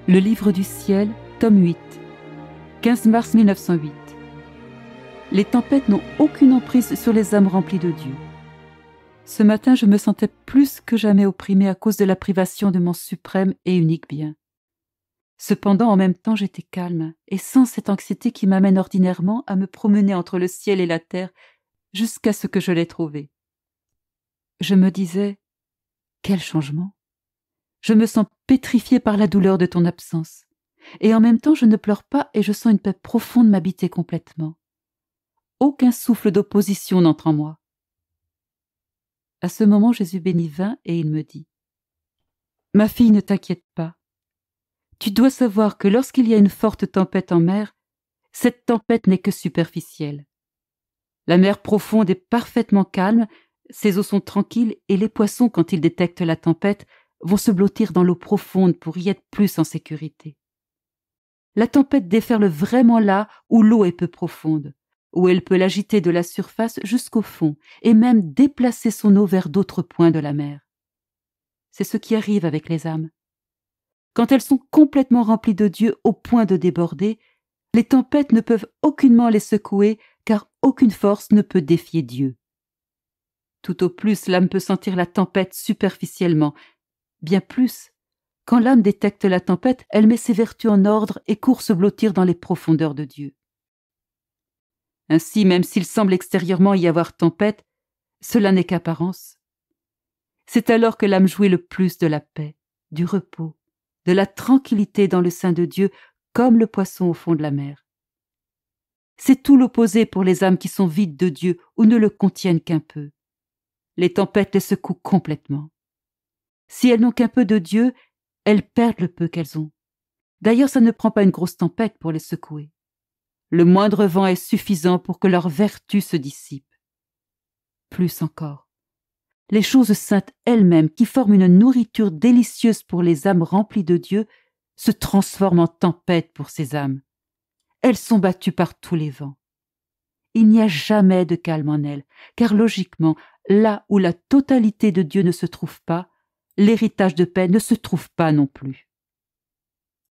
Le livre du ciel, tome 8, 15 mars 1908. Les tempêtes n'ont aucune emprise sur les âmes remplies de Dieu. Ce matin, je me sentais plus que jamais opprimée à cause de la privation de mon suprême et unique bien. Cependant, en même temps, j'étais calme et sans cette anxiété qui m'amène ordinairement à me promener entre le ciel et la terre jusqu'à ce que je l'aie trouvé. Je me disais, quel changement! Je me sens pétrifiée par la douleur de ton absence. Et en même temps, je ne pleure pas et je sens une paix profonde m'habiter complètement. Aucun souffle d'opposition n'entre en moi. À ce moment, Jésus béni vint et il me dit « Ma fille, ne t'inquiète pas. Tu dois savoir que lorsqu'il y a une forte tempête en mer, cette tempête n'est que superficielle. La mer profonde est parfaitement calme, ses eaux sont tranquilles et les poissons, quand ils détectent la tempête, vont se blottir dans l'eau profonde pour y être plus en sécurité. La tempête déferle vraiment là où l'eau est peu profonde, où elle peut l'agiter de la surface jusqu'au fond et même déplacer son eau vers d'autres points de la mer. C'est ce qui arrive avec les âmes. Quand elles sont complètement remplies de Dieu au point de déborder, les tempêtes ne peuvent aucunement les secouer car aucune force ne peut défier Dieu. Tout au plus, l'âme peut sentir la tempête superficiellement. Bien plus, quand l'âme détecte la tempête, elle met ses vertus en ordre et court se blottir dans les profondeurs de Dieu. Ainsi, même s'il semble extérieurement y avoir tempête, cela n'est qu'apparence. C'est alors que l'âme jouit le plus de la paix, du repos, de la tranquillité dans le sein de Dieu, comme le poisson au fond de la mer. C'est tout l'opposé pour les âmes qui sont vides de Dieu ou ne le contiennent qu'un peu. Les tempêtes les secouent complètement. Si elles n'ont qu'un peu de Dieu, elles perdent le peu qu'elles ont. D'ailleurs, ça ne prend pas une grosse tempête pour les secouer. Le moindre vent est suffisant pour que leur vertu se dissipe. Plus encore, les choses saintes elles-mêmes, qui forment une nourriture délicieuse pour les âmes remplies de Dieu, se transforment en tempête pour ces âmes. Elles sont battues par tous les vents. Il n'y a jamais de calme en elles, car logiquement, là où la totalité de Dieu ne se trouve pas, l'héritage de paix ne se trouve pas non plus.